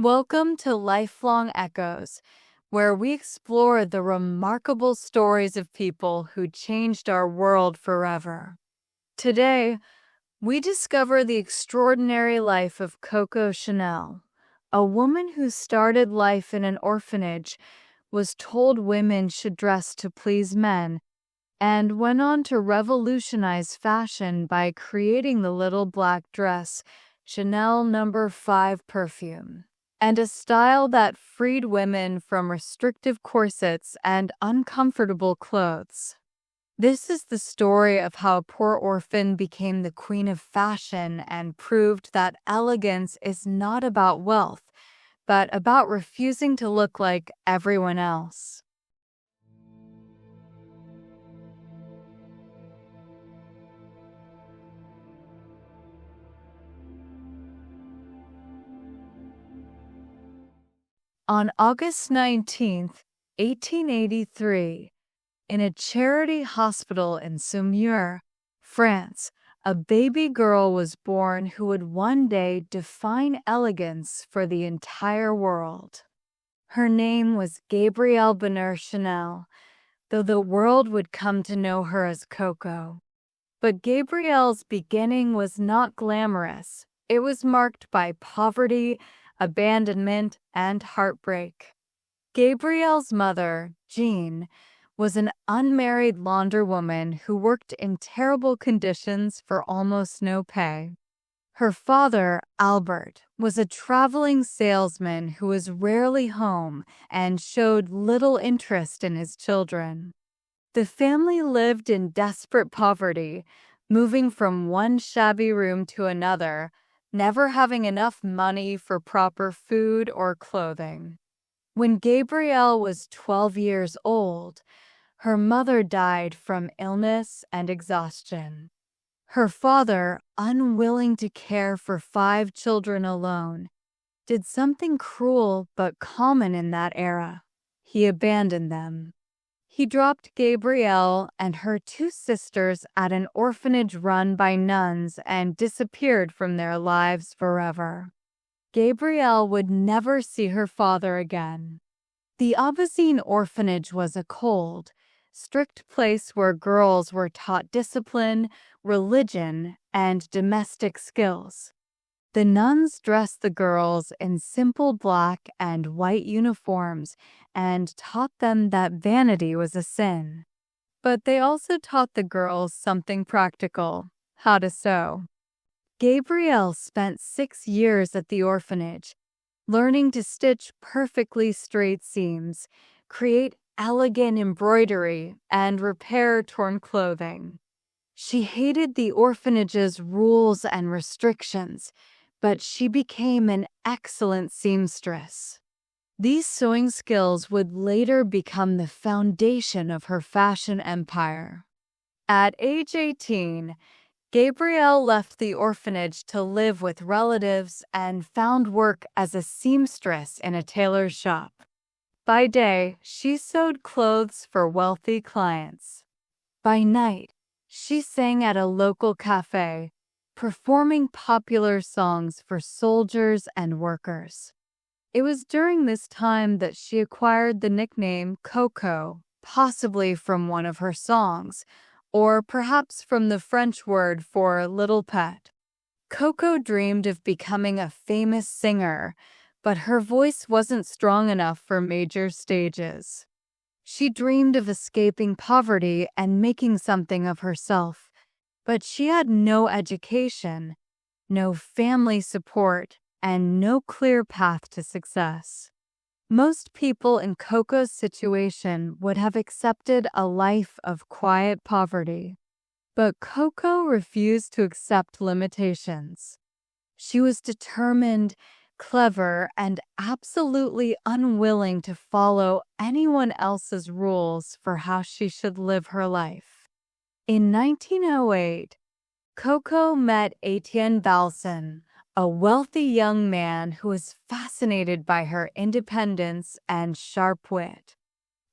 Welcome to Lifelong Echoes, where we explore the remarkable stories of people who changed our world forever. Today, we discover the extraordinary life of Coco Chanel, a woman who started life in an orphanage, was told women should dress to please men, and went on to revolutionize fashion by creating the little black dress, Chanel No. 5 perfume, and a style that freed women from restrictive corsets and uncomfortable clothes. This is the story of how a poor orphan became the queen of fashion and proved that elegance is not about wealth, but about refusing to look like everyone else. On August 19th, 1883, in a charity hospital in Saumur, France, a baby girl was born who would one day define elegance for the entire world. Her name was Gabrielle Bonheur Chanel, though the world would come to know her as Coco. But Gabrielle's beginning was not glamorous. It was marked by poverty, abandonment, and heartbreak. Gabrielle's mother, Jean, was an unmarried laundrywoman who worked in terrible conditions for almost no pay. Her father, Albert, was a traveling salesman who was rarely home and showed little interest in his children. The family lived in desperate poverty, moving from one shabby room to another, never having enough money for proper food or clothing. When Gabrielle was 12 years old, her mother died from illness and exhaustion. Her father, unwilling to care for 5 children alone, did something cruel but common in that era. He abandoned them. He dropped Gabrielle and her 2 sisters at an orphanage run by nuns and disappeared from their lives forever. Gabrielle would never see her father again. The Aubazine orphanage was a cold, strict place where girls were taught discipline, religion, and domestic skills. The nuns dressed the girls in simple black and white uniforms and taught them that vanity was a sin. But they also taught the girls something practical: how to sew. Gabrielle spent 6 years at the orphanage, learning to stitch perfectly straight seams, create elegant embroidery, and repair torn clothing. She hated the orphanage's rules and restrictions, but she became an excellent seamstress. These sewing skills would later become the foundation of her fashion empire. At age 18, Gabrielle left the orphanage to live with relatives and found work as a seamstress in a tailor's shop. By day, she sewed clothes for wealthy clients. By night, she sang at a local cafe, performing popular songs for soldiers and workers. It was during this time that she acquired the nickname Coco, possibly from one of her songs, or perhaps from the French word for little pet. Coco dreamed of becoming a famous singer, but her voice wasn't strong enough for major stages. She dreamed of escaping poverty and making something of herself, but she had no education, no family support, and no clear path to success. Most people in Coco's situation would have accepted a life of quiet poverty, but Coco refused to accept limitations. She was determined, clever, and absolutely unwilling to follow anyone else's rules for how she should live her life. In 1908, Coco met Etienne Balsan, a wealthy young man who was fascinated by her independence and sharp wit.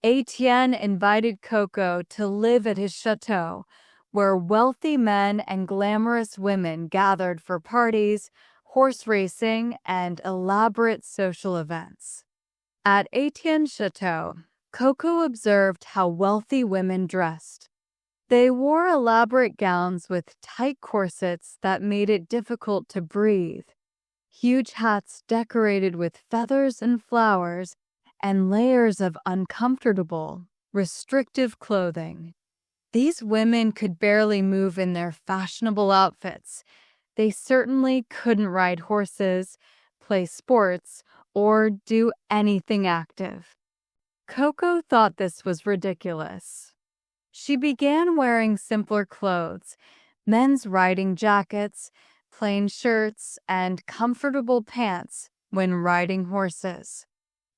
Etienne invited Coco to live at his chateau, where wealthy men and glamorous women gathered for parties, horse racing, and elaborate social events. At Etienne's chateau, Coco observed how wealthy women dressed. They wore elaborate gowns with tight corsets that made it difficult to breathe, huge hats decorated with feathers and flowers, and layers of uncomfortable, restrictive clothing. These women could barely move in their fashionable outfits. They certainly couldn't ride horses, play sports, or do anything active. Coco thought this was ridiculous. She began wearing simpler clothes, men's riding jackets, plain shirts, and comfortable pants when riding horses.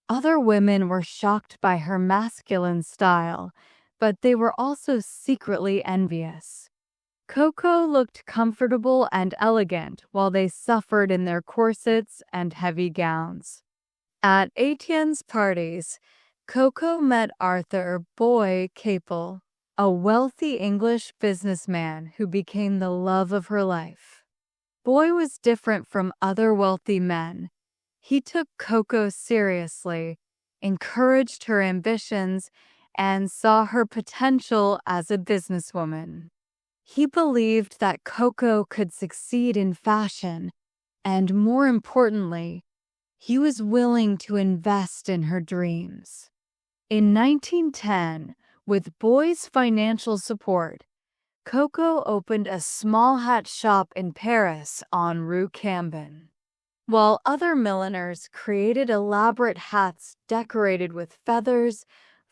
Other women were shocked by her masculine style, but they were also secretly envious. Coco looked comfortable and elegant while they suffered in their corsets and heavy gowns. At Etienne's parties, Coco met Arthur Boy Capel, a wealthy English businessman who became the love of her life. Boy was different from other wealthy men. He took Coco seriously, encouraged her ambitions, and saw her potential as a businesswoman. He believed that Coco could succeed in fashion, and more importantly, he was willing to invest in her dreams. In 1910, with Boy's financial support, Coco opened a small hat shop in Paris on Rue Cambon. While other milliners created elaborate hats decorated with feathers,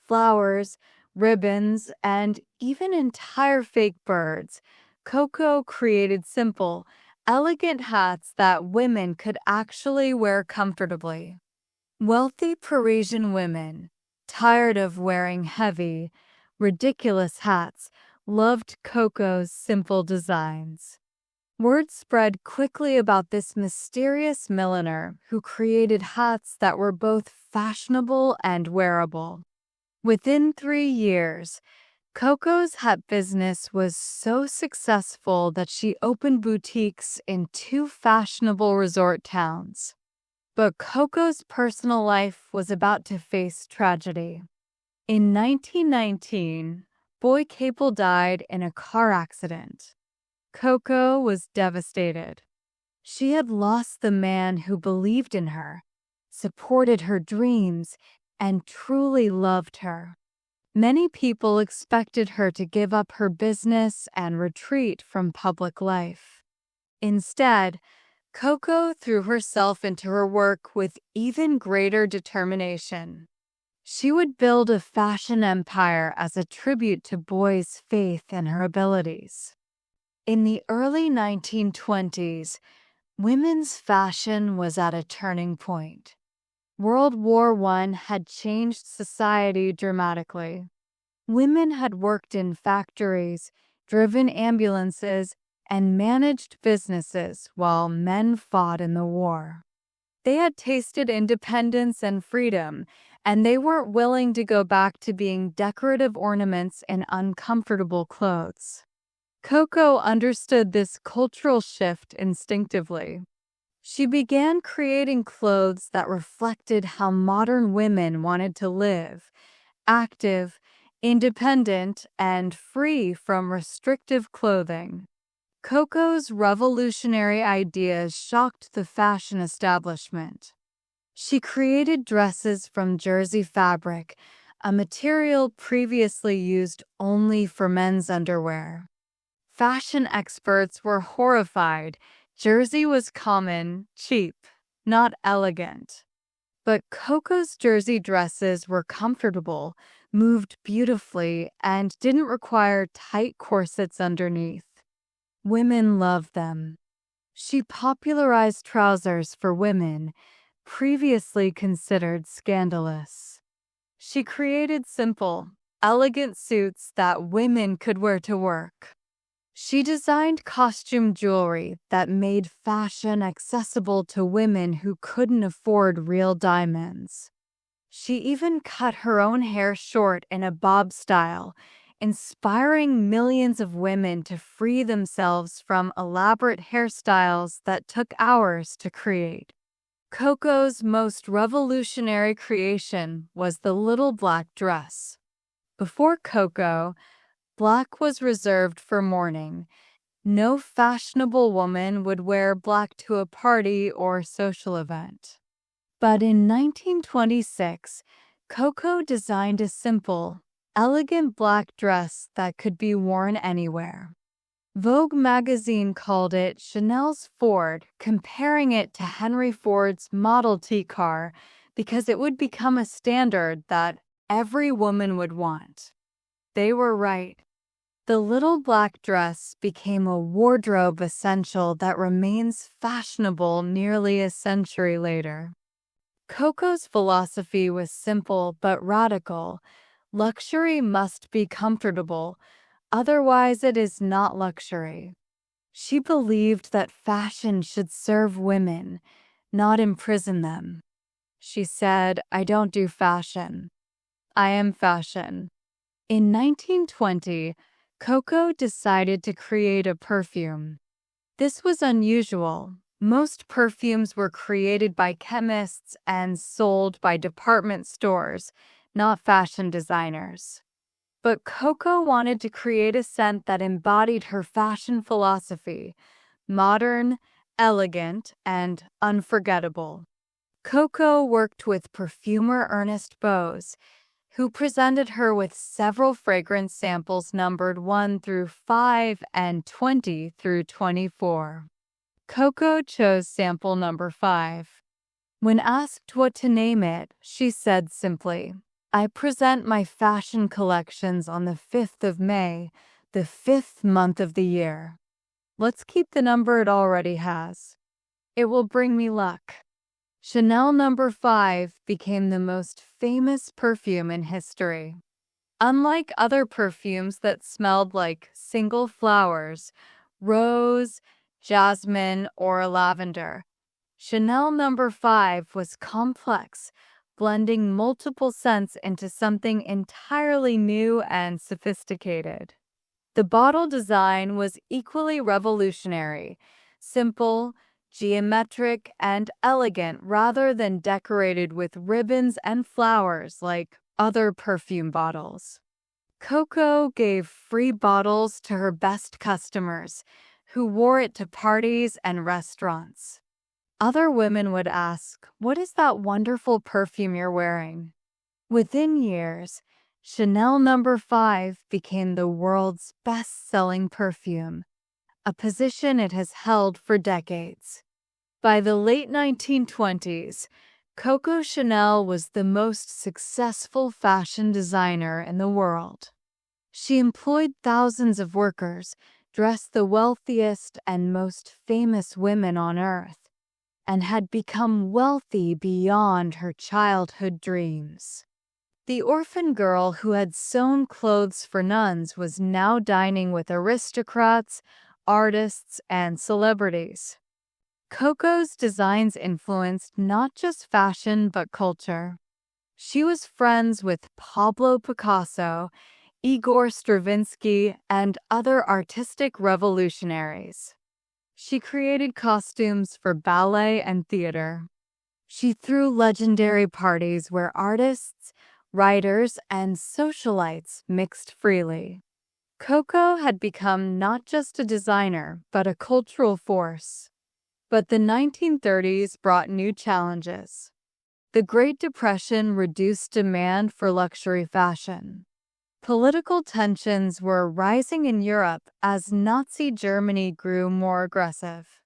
flowers, ribbons, and even entire fake birds, Coco created simple, elegant hats that women could actually wear comfortably. Wealthy Parisian women, tired of wearing heavy, ridiculous hats, loved Coco's simple designs. Word spread quickly about this mysterious milliner who created hats that were both fashionable and wearable. Within 3 years, Coco's hat business was so successful that she opened boutiques in 2 fashionable resort towns. But Coco's personal life was about to face tragedy. In 1919, Boy Capel died in a car accident. Coco was devastated. She had lost the man who believed in her, supported her dreams, and truly loved her. Many people expected her to give up her business and retreat from public life. Instead, Coco threw herself into her work with even greater determination. She would build a fashion empire as a tribute to Boy's faith in her abilities. In the early 1920s, women's fashion was at a turning point. World War I had changed society dramatically. Women had worked in factories, driven ambulances, and managed businesses while men fought in the war. They had tasted independence and freedom, and they weren't willing to go back to being decorative ornaments in uncomfortable clothes. Coco understood this cultural shift instinctively. She began creating clothes that reflected how modern women wanted to live: active, independent, and free from restrictive clothing. Coco's revolutionary ideas shocked the fashion establishment. She created dresses from jersey fabric, a material previously used only for men's underwear. Fashion experts were horrified. Jersey was common, cheap, not elegant. But Coco's jersey dresses were comfortable, moved beautifully, and didn't require tight corsets underneath. Women loved them. She popularized trousers for women, previously considered scandalous. She created simple, elegant suits that women could wear to work. She designed costume jewelry that made fashion accessible to women who couldn't afford real diamonds. She even cut her own hair short in a bob style, inspiring millions of women to free themselves from elaborate hairstyles that took hours to create. Coco's most revolutionary creation was the little black dress. Before Coco, black was reserved for mourning. No fashionable woman would wear black to a party or social event. But in 1926, Coco designed a simple, elegant black dress that could be worn anywhere. Vogue magazine called it Chanel's Ford, comparing it to Henry Ford's Model T car because it would become a standard that every woman would want. They were right. The little black dress became a wardrobe essential that remains fashionable nearly a century later. Coco's philosophy was simple but radical. Luxury must be comfortable, otherwise it is not luxury. She believed that fashion should serve women, not imprison them. She said, "I don't do fashion. I am fashion." In 1920, Coco decided to create a perfume. This was unusual. Most perfumes were created by chemists and sold by department stores, not fashion designers. But Coco wanted to create a scent that embodied her fashion philosophy: modern, elegant, and unforgettable. Coco worked with perfumer Ernest Bose, who presented her with several fragrance samples numbered 1 through 5 and 20 through 24. Coco chose sample number 5. When asked what to name it, she said simply, "I present my fashion collections on the 5th of May, the 5th month of the year. Let's keep the number it already has. It will bring me luck." Chanel number 5 became the most famous perfume in history. Unlike other perfumes that smelled like single flowers, rose, jasmine, or lavender, Chanel number 5 was complex, blending multiple scents into something entirely new and sophisticated. The bottle design was equally revolutionary: simple, geometric, and elegant rather than decorated with ribbons and flowers like other perfume bottles. Coco gave free bottles to her best customers, who wore it to parties and restaurants. Other women would ask, "What is that wonderful perfume you're wearing?" Within years, Chanel number 5 became the world's best-selling perfume, a position it has held for decades. By the late 1920s, Coco Chanel was the most successful fashion designer in the world. She employed thousands of workers, dressed the wealthiest and most famous women on earth, and had become wealthy beyond her childhood dreams. The orphan girl who had sewn clothes for nuns was now dining with aristocrats, artists, and celebrities. Coco's designs influenced not just fashion but culture. She was friends with Pablo Picasso, Igor Stravinsky, and other artistic revolutionaries. She created costumes for ballet and theater. She threw legendary parties where artists, writers, and socialites mixed freely. Coco had become not just a designer, but a cultural force. But the 1930s brought new challenges. The Great Depression reduced demand for luxury fashion. Political tensions were rising in Europe as Nazi Germany grew more aggressive.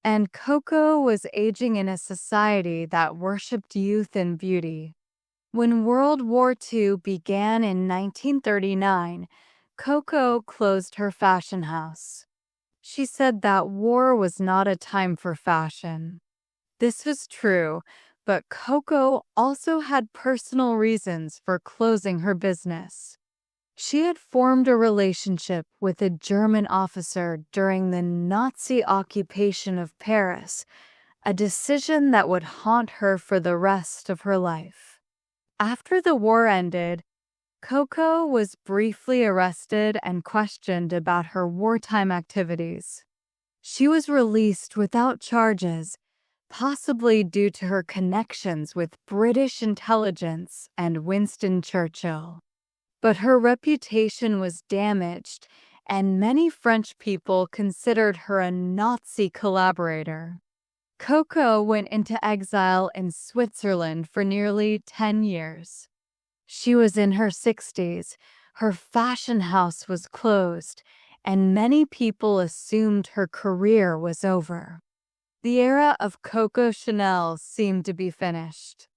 And Coco was aging in a society that worshipped youth and beauty. When World War II began in 1939, Coco closed her fashion house. She said that war was not a time for fashion. This was true, but Coco also had personal reasons for closing her business. She had formed a relationship with a German officer during the Nazi occupation of Paris, a decision that would haunt her for the rest of her life. After the war ended, Coco was briefly arrested and questioned about her wartime activities. She was released without charges, possibly due to her connections with British intelligence and Winston Churchill. But her reputation was damaged, and many French people considered her a Nazi collaborator. Coco went into exile in Switzerland for nearly 10 years. She was in her 60s, her fashion house was closed, and many people assumed her career was over. The era of Coco Chanel seemed to be finished.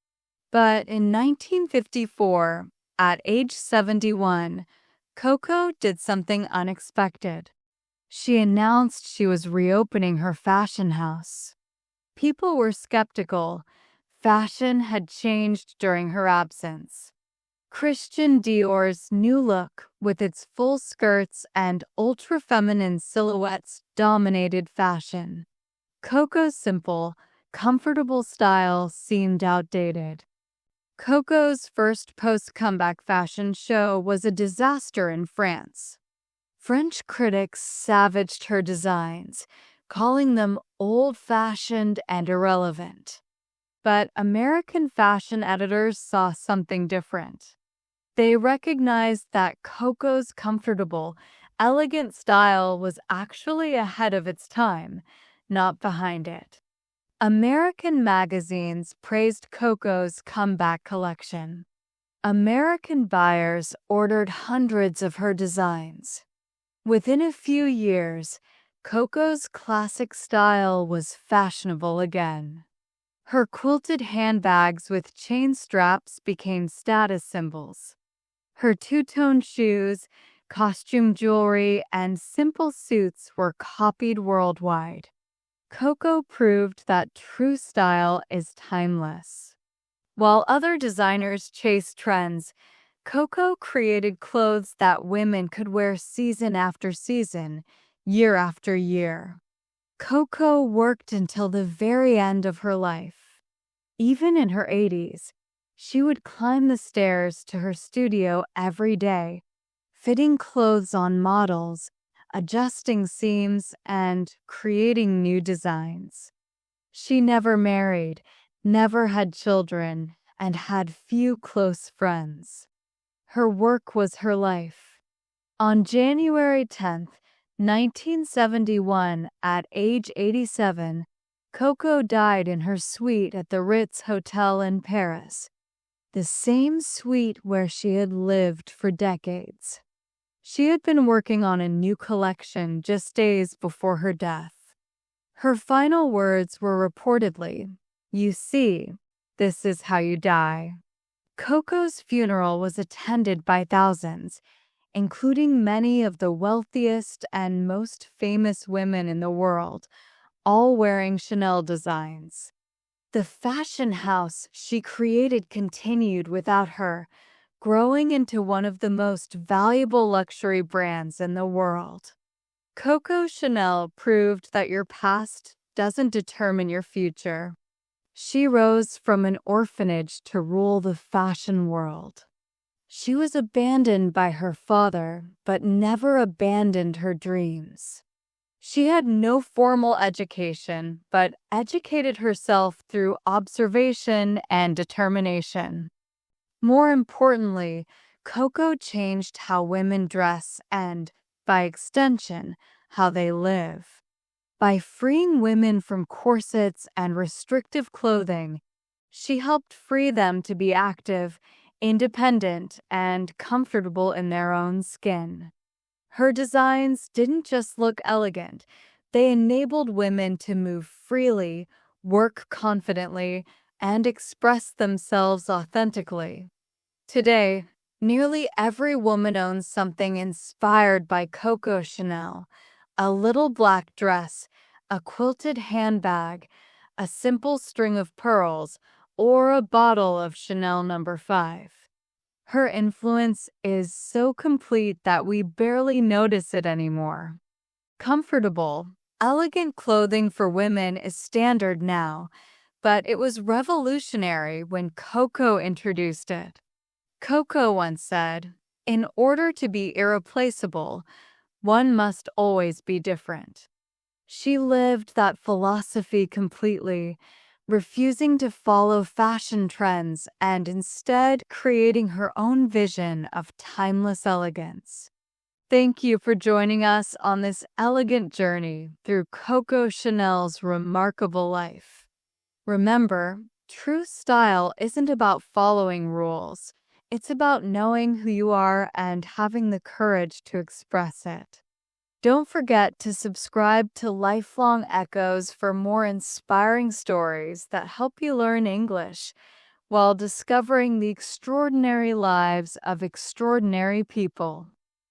But in 1954, at age 71, Coco did something unexpected. She announced she was reopening her fashion house. People were skeptical. Fashion had changed during her absence. Christian Dior's new look, with its full skirts and ultra-feminine silhouettes, dominated fashion. Coco's simple, comfortable style seemed outdated. Coco's first post-comeback fashion show was a disaster in France. French critics savaged her designs, calling them old-fashioned and irrelevant. But American fashion editors saw something different. They recognized that Coco's comfortable, elegant style was actually ahead of its time, not behind it. American magazines praised Coco's comeback collection. American buyers ordered hundreds of her designs. Within a few years, Coco's classic style was fashionable again. Her quilted handbags with chain straps became status symbols. Her two-tone shoes, costume jewelry, and simple suits were copied worldwide. Coco proved that true style is timeless. While other designers chased trends, Coco created clothes that women could wear season after season, year after year. Coco worked until the very end of her life. Even in her 80s, she would climb the stairs to her studio every day, fitting clothes on models, adjusting seams, and creating new designs. She never married, never had children, and had few close friends. Her work was her life. On January 10, 1971, at age 87, Coco died in her suite at the Ritz Hotel in Paris, the same suite where she had lived for decades. She had been working on a new collection just days before her death. Her final words were reportedly, "You see, this is how you die." Coco's funeral was attended by thousands, including many of the wealthiest and most famous women in the world, all wearing Chanel designs. The fashion house she created continued without her, growing into one of the most valuable luxury brands in the world. Coco Chanel proved that your past doesn't determine your future. She rose from an orphanage to rule the fashion world. She was abandoned by her father, but never abandoned her dreams. She had no formal education, but educated herself through observation and determination. More importantly, Coco changed how women dress and, by extension, how they live. By freeing women from corsets and restrictive clothing, she helped free them to be active, independent, and comfortable in their own skin. Her designs didn't just look elegant, they enabled women to move freely, work confidently, and express themselves authentically. Today, nearly every woman owns something inspired by Coco Chanel: a little black dress, a quilted handbag, a simple string of pearls, or a bottle of Chanel No. 5. Her influence is so complete that we barely notice it anymore. Comfortable, elegant clothing for women is standard now, but it was revolutionary when Coco introduced it. Coco once said, "In order to be irreplaceable, one must always be different." She lived that philosophy completely, refusing to follow fashion trends and instead creating her own vision of timeless elegance. Thank you for joining us on this elegant journey through Coco Chanel's remarkable life. Remember, true style isn't about following rules. It's about knowing who you are and having the courage to express it. Don't forget to subscribe to Lifelong Echoes for more inspiring stories that help you learn English while discovering the extraordinary lives of extraordinary people.